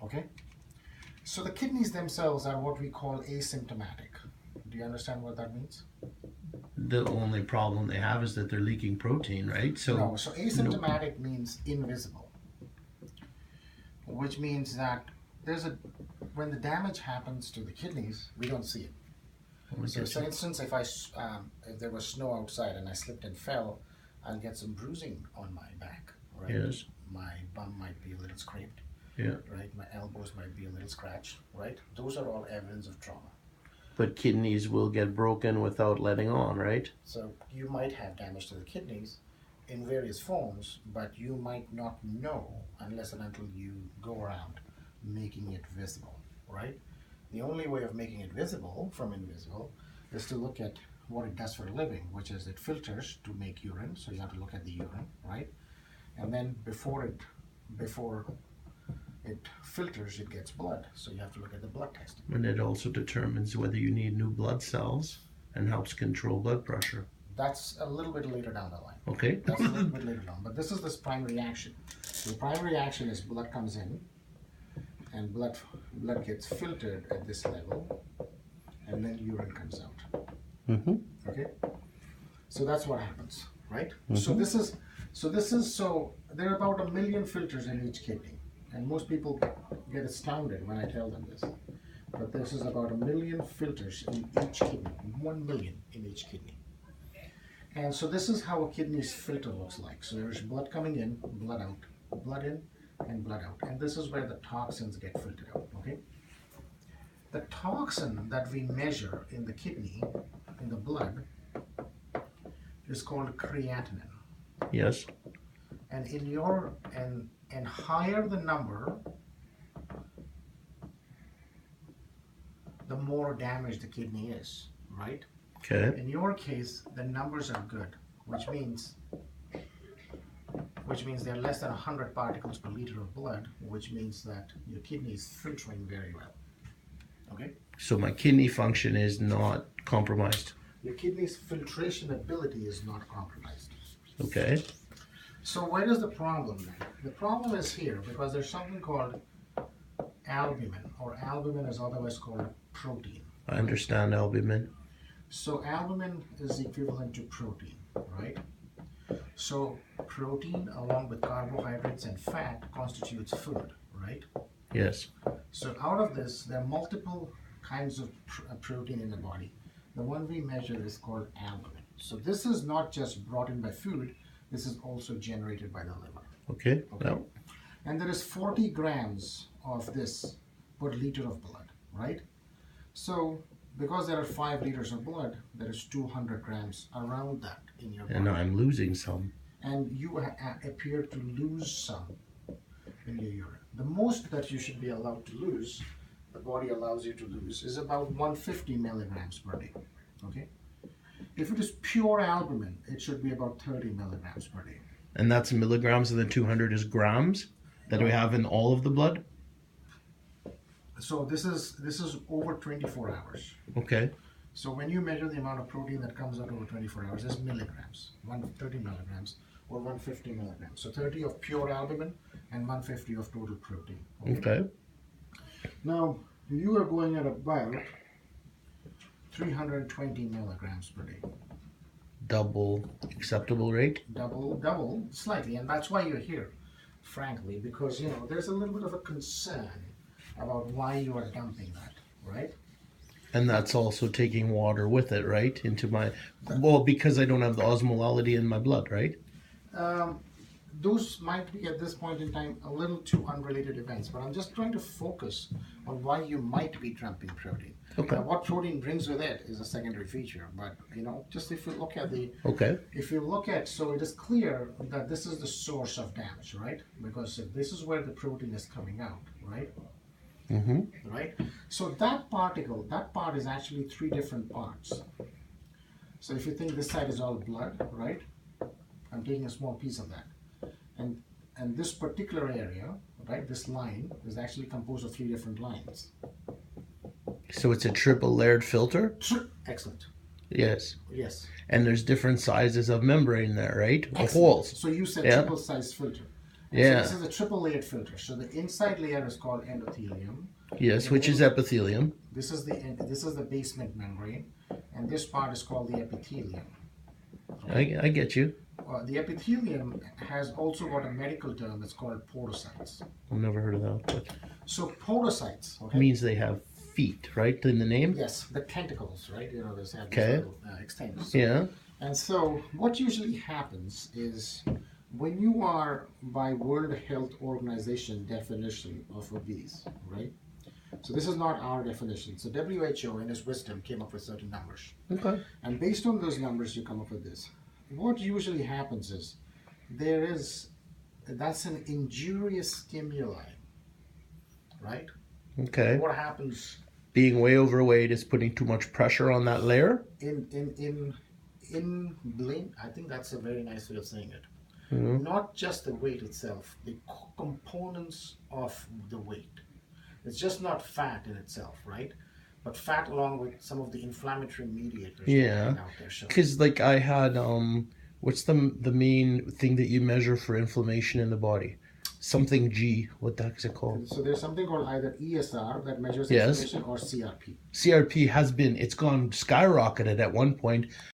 Okay? So the kidneys themselves are what we call asymptomatic. Do you understand what that means? The only problem they have is that they're leaking protein, right? No, so asymptomatic means invisible, which means that when the damage happens to the kidneys, we don't see it. So, for instance, if there was snow outside and I slipped and fell, I'll get some bruising on my back, right? Yes. My bum might be a little scraped, Yeah. right? My elbows might be a little scratched, right? Those are all evidence of trauma. But kidneys will get broken without letting on, right? So you might have damage to the kidneys in various forms, but you might not know unless and until you go around making it visible, right? The only way of making it visible from invisible is to look at what it does for a living, which is it filters to make urine. So you have to look at the urine, right? And then before it filters, it gets blood. So you have to look at the blood test. And it also determines whether you need new blood cells and helps control blood pressure. That's a little bit later down the line. Okay. That's a little bit later down. But this is this primary action. The primary action is blood comes in and blood gets filtered at this level, and then urine comes out. Mm-hmm. Okay? So that's what happens, right? Mm-hmm. So there are about 1 million filters in each kidney. And most people get astounded when I tell them this. But this is about 1 million filters in each kidney. 1 million in each kidney. And so this is how a kidney's filter looks like. So there's blood coming in, blood out, blood in, and blood out. And this is where the toxins get filtered out, okay? The toxin that we measure in the kidney, in the blood, is called creatinine. Yes. And and higher the number, the more damaged the kidney is, right? Okay. In your case, the numbers are good, which means there are less than 100 particles per liter of blood, which means that your kidney is filtering very well. Okay? So my kidney function is not compromised. Your kidney's filtration ability is not compromised. Okay. So where is the problem then? The problem is here because there's something called albumin, or albumin is otherwise called protein. I understand albumin. So albumin is equivalent to protein, right? So protein along with carbohydrates and fat constitutes food, right? Yes. So out of this, there are multiple kinds of protein in the body. The one we measure is called albumin. So this is not just brought in by food, this is also generated by the liver. Okay. Okay. No. And there is 40 grams of this per liter of blood, right? So because there are 5 liters of blood, there is 200 grams around that in your body. And I'm losing some. And you appear to lose some in your urine. The most that you should be allowed to lose, the body allows you to lose, is about 150 milligrams per day. Okay? If it is pure albumin, it should be about 30 milligrams per day. And that's milligrams, and the 200 is grams that we have in all of the blood? So this is over 24 hours. Okay. So when you measure the amount of protein that comes out over 24 hours, it's milligrams, 130 milligrams or 150 milligrams. So 30 of pure albumin and 150 of total protein. Okay. Now, you are going at about 320 milligrams per day. Double acceptable rate? Double, slightly, and that's why you're here, frankly, because, there's a little bit of a concern about why you are dumping that, right? And that's also taking water with it, right? Into my, because I don't have the osmolality in my blood, right? Those might be at this point in time a little too unrelated events, but I'm just trying to focus on why you might be dumping protein. Okay. Now, what protein brings with it is a secondary feature, but just if you look at so it is clear that this is the source of damage, right? Because this is where the protein is coming out, right? Mm-hmm. Right? So that part is actually 3 different parts. So if you think this side is all blood, right? I'm taking a small piece of that. And this particular area, right, this line is actually composed of 3 different lines. So it's a triple layered filter? Excellent. Yes. Yes. And there's different sizes of membrane there, right? Excellent. Holes. So you said triple size filter. Yeah. So this is a triple layered filter. So the inside layer is called endothelium. Yes, And which then is epithelium. this is the basement membrane, and this part is called the epithelium. I get you. The epithelium has also got a medical term. It's called podocytes. I've never heard of that. But So podocytes, okay, means they have feet, right? In the name. yes, the tentacles, right? You know, they have these Okay. little extends. Yeah. And so, what usually happens is when you are, by World Health Organization definition of obese, right? So this is not our definition. So WHO, in its wisdom, came up with certain numbers, Okay. and based on those numbers, you come up with this. What usually happens is that's an injurious stimuli, right? Okay. What happens Being way overweight is putting too much pressure on that layer. in blame? I think that's a very nice way of saying it. Mhm. Not just the weight itself, the components of the weight. It's just not fat in itself, right? But fat along with some of the inflammatory mediators Yeah. that are out there. So Because like I had what's the main thing that you measure for inflammation in the body? Something G. What the heck is it called? so there's something called either ESR that measures Yes. inflammation or CRP. CRP has been, it's gone skyrocketed at one point.